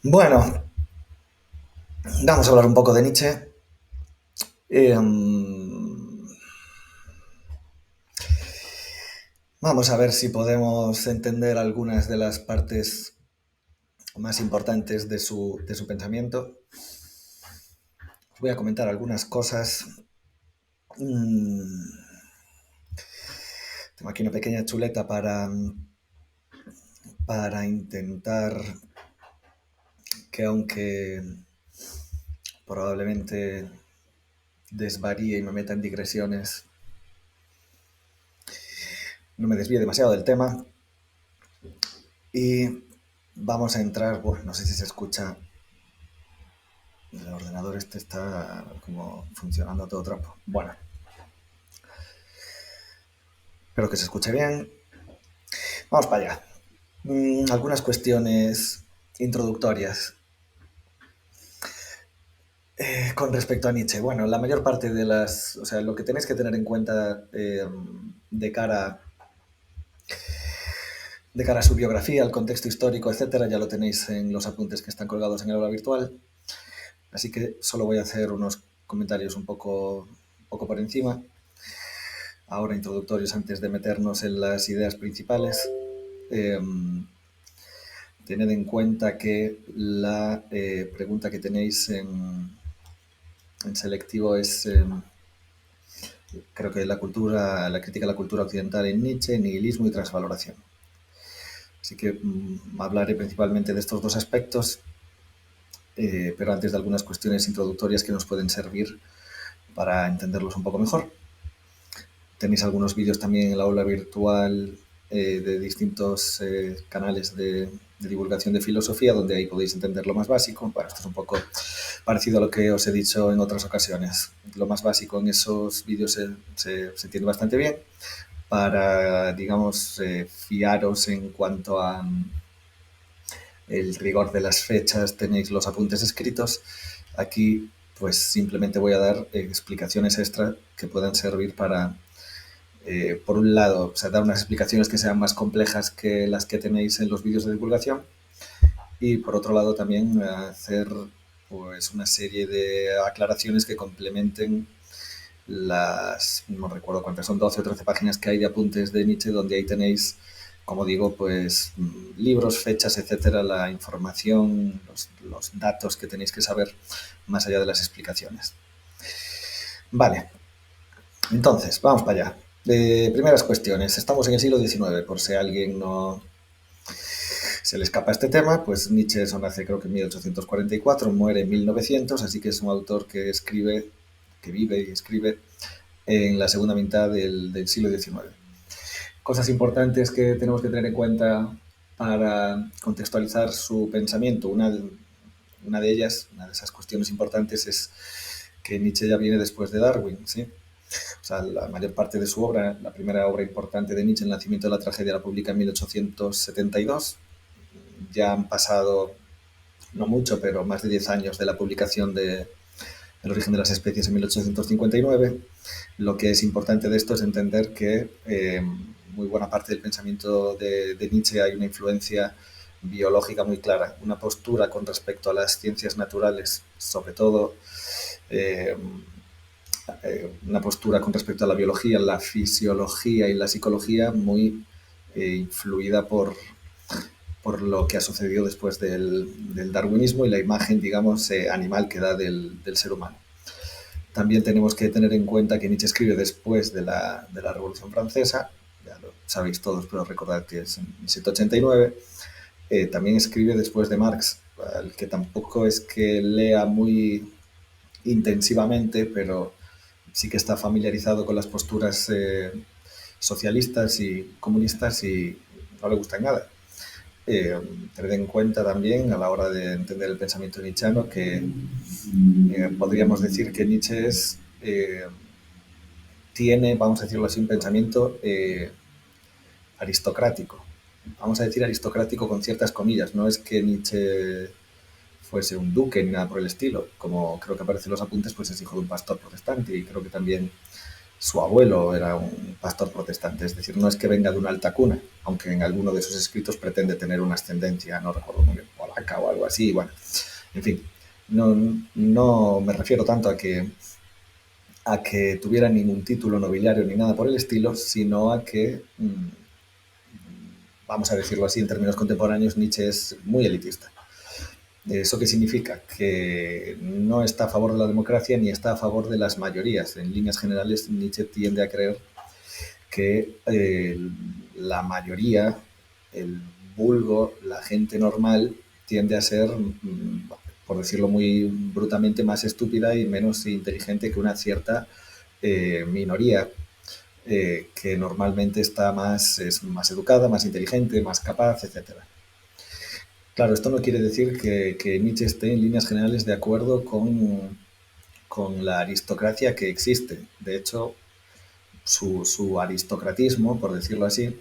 Bueno, vamos a hablar un poco de Nietzsche. Eh, Vamos a ver si podemos entender algunas de las partes más importantes de su pensamiento. Os voy a comentar algunas cosas. Mm, Tengo aquí una pequeña chuleta para intentar que, aunque probablemente desvaríe y me meta en digresiones, no me desvíe demasiado del tema. Y vamos a entrar, bueno, no sé si se escucha. El ordenador este está como funcionando a todo trapo. Bueno, espero que se escuche bien. Vamos para allá. Algunas cuestiones introductorias con respecto a Nietzsche. Bueno, la mayor parte de las... O sea, lo que tenéis que tener en cuenta de cara a su biografía, al contexto histórico, etcétera, ya lo tenéis en los apuntes que están colgados en el aula virtual. Así que solo voy a hacer unos comentarios un poco por encima, ahora introductorios antes de meternos en las ideas principales. Eh, Tened en cuenta que la pregunta que tenéis en selectivo es, creo que la crítica a la cultura occidental en Nietzsche, nihilismo y transvaloración. Así que hablaré principalmente de estos dos aspectos, pero antes de algunas cuestiones introductorias que nos pueden servir para entenderlos un poco mejor. Tenéis algunos vídeos también en la aula virtual de distintos canales de divulgación de filosofía, donde ahí podéis entender lo más básico. Bueno, esto es un poco parecido a lo que os he dicho en otras ocasiones. Lo más básico en esos vídeos se entiende bastante bien. Para, digamos, fiaros en cuanto a el rigor de las fechas, tenéis los apuntes escritos. Aquí, pues simplemente voy a dar explicaciones extra que puedan servir para, por un lado, o sea, dar unas explicaciones que sean más complejas que las que tenéis en los vídeos de divulgación, y por otro lado también hacer pues una serie de aclaraciones que complementen las, no recuerdo cuántas son, 12 o 13 páginas que hay de apuntes de Nietzsche, donde ahí tenéis, como digo, pues libros, fechas, etcétera, la información, los datos que tenéis que saber más allá de las explicaciones. Vale, entonces, vamos para allá. Primeras cuestiones. Estamos en el siglo XIX, por si a alguien no se le escapa este tema, pues Nietzsche nace creo que en 1844, muere en 1900, así que es un autor que escribe, que vive y escribe en la segunda mitad del siglo XIX. Cosas importantes que tenemos que tener en cuenta para contextualizar su pensamiento. Una de ellas, una de esas cuestiones importantes es que Nietzsche ya viene después de Darwin, ¿sí? O sea, la mayor parte de su obra, la primera obra importante de Nietzsche, El nacimiento de la tragedia, la publica en 1872. Ya han pasado, no mucho, pero más de 10 años de la publicación de El origen de las especies en 1859. Lo que es importante de esto es entender que muy buena parte del pensamiento de Nietzsche hay una influencia biológica muy clara, una postura con respecto a las ciencias naturales, sobre todo eh, una postura con respecto a la biología, la fisiología y la psicología muy influida por lo que ha sucedido después del darwinismo y la imagen, digamos, animal que da del ser humano. También tenemos que tener en cuenta que Nietzsche escribe después de la Revolución Francesa, ya lo sabéis todos, pero recordad que es en 1789. También escribe después de Marx, al que tampoco es que lea muy intensivamente, pero sí que está familiarizado con las posturas socialistas y comunistas y no le gusta nada. Tener en cuenta también a la hora de entender el pensamiento nietzscheano que podríamos decir que Nietzsche tiene, vamos a decirlo así, un pensamiento aristocrático. Vamos a decir aristocrático con ciertas comillas. No es que Nietzsche fuese un duque ni nada por el estilo. Como creo que aparece en los apuntes, pues es hijo de un pastor protestante y creo que también su abuelo era un pastor protestante. Es decir, no es que venga de una alta cuna, aunque en alguno de sus escritos pretende tener una ascendencia, no recuerdo muy bien vaca o algo así. Bueno, en fin, no, no me refiero tanto a que tuviera ningún título nobiliario ni nada por el estilo, sino a que, vamos a decirlo así en términos contemporáneos, Nietzsche es muy elitista. ¿Eso qué significa? Que no está a favor de la democracia ni está a favor de las mayorías. En líneas generales, Nietzsche tiende a creer que la mayoría, el vulgo, la gente normal, tiende a ser, por decirlo muy brutamente, más estúpida y menos inteligente que una cierta minoría que normalmente es más educada, más inteligente, más capaz, etcétera. Claro, esto no quiere decir que Nietzsche esté en líneas generales de acuerdo con la aristocracia que existe. De hecho, su aristocratismo, por decirlo así,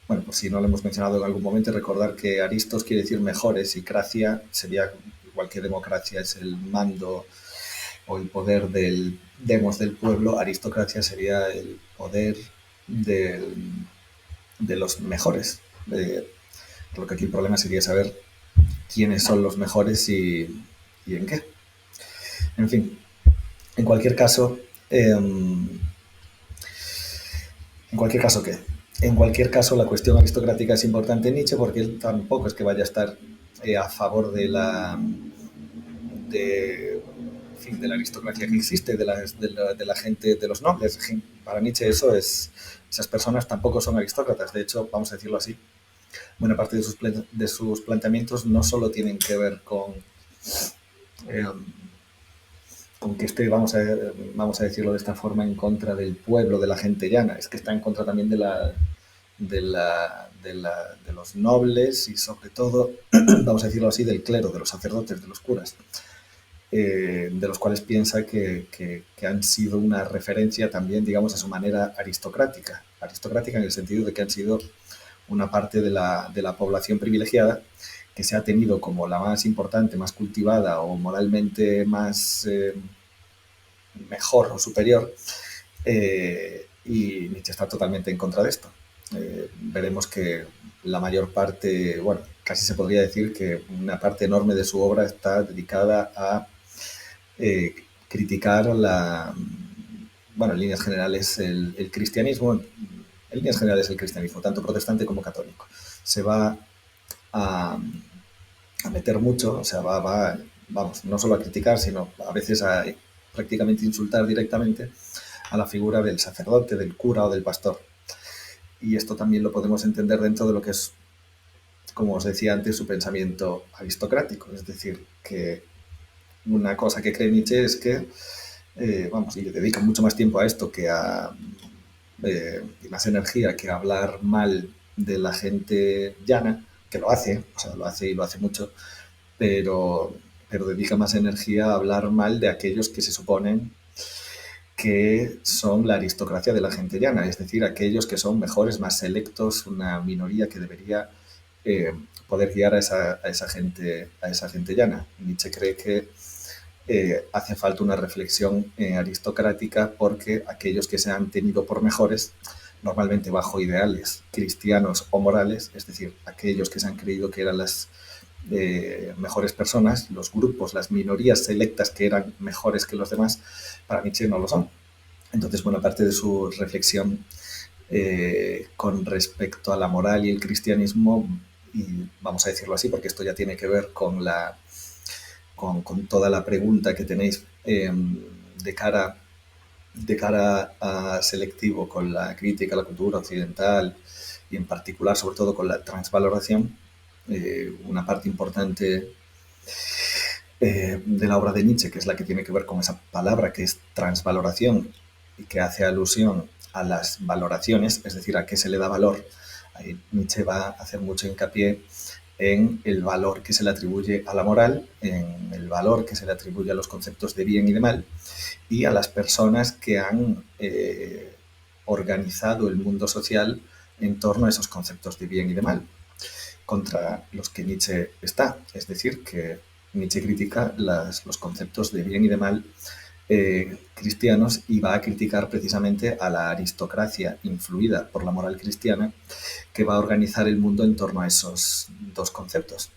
bueno, por si no lo hemos mencionado en algún momento, recordar que aristos quiere decir mejores y cracia sería, igual que democracia es el mando o el poder del demos del pueblo, aristocracia sería el poder del, de los mejores. Creo que aquí el problema sería saber quiénes son los mejores y en qué. En fin, en cualquier caso, ¿en cualquier caso qué? En cualquier caso, la cuestión aristocrática es importante en Nietzsche porque él tampoco es que vaya a estar a favor de, en fin, de la aristocracia que existe, de la gente, de los nobles. Para Nietzsche eso es, esas personas tampoco son aristócratas. De hecho, vamos a decirlo así, buena parte de sus planteamientos no solo tienen que ver eh, con que esté, vamos a decirlo de esta forma, en contra del pueblo, de la gente llana, es que está en contra también de los nobles y sobre todo, vamos a decirlo así, del clero, de los sacerdotes, de los curas, de los cuales piensa que han sido una referencia también, digamos, a su manera aristocrática, aristocrática en el sentido de que han sido una parte de la población privilegiada que se ha tenido como la más importante, más cultivada o moralmente más mejor o superior, y Nietzsche está totalmente en contra de esto. Veremos que la mayor parte, bueno, casi se podría decir que una parte enorme de su obra está dedicada a criticar bueno, en líneas generales el cristianismo, en líneas generales el cristianismo, tanto protestante como católico. Se va a, a meter mucho, o sea, vamos, no solo a criticar, sino a veces a prácticamente insultar directamente a la figura del sacerdote, del cura o del pastor. Y esto también lo podemos entender dentro de lo que es, como os decía antes, su pensamiento aristocrático. Es decir, que una cosa que cree Nietzsche es que, vamos, y le dedica mucho más tiempo a esto que a y más energía que a hablar mal de la gente llana, que lo hace, o sea, lo hace y lo hace mucho, pero dedica más energía a hablar mal de aquellos que se suponen que son la aristocracia de la gente llana, es decir, aquellos que son mejores, más selectos, una minoría que debería poder guiar a esa gente llana. Nietzsche cree que hace falta una reflexión aristocrática porque aquellos que se han tenido por mejores, normalmente bajo ideales cristianos o morales, es decir, aquellos que se han creído que eran las mejores personas, los grupos, las minorías selectas que eran mejores que los demás, para Nietzsche no lo son. Entonces, buena parte de su reflexión con respecto a la moral y el cristianismo, y vamos a decirlo así porque esto ya tiene que ver con toda la pregunta que tenéis de cara a selectivo con la crítica a la cultura occidental y en particular, sobre todo, con la transvaloración. Una parte importante de la obra de Nietzsche, que es la que tiene que ver con esa palabra que es transvaloración y que hace alusión a las valoraciones, es decir, a qué se le da valor. Ahí Nietzsche va a hacer mucho hincapié en el valor que se le atribuye a la moral, en el valor que se le atribuye a los conceptos de bien y de mal, y a las personas que han organizado el mundo social en torno a esos conceptos de bien y de mal, contra los que Nietzsche está. Es decir, que Nietzsche critica los conceptos de bien y de mal cristianos y va a criticar precisamente a la aristocracia influida por la moral cristiana que va a organizar el mundo en torno a esos dos conceptos.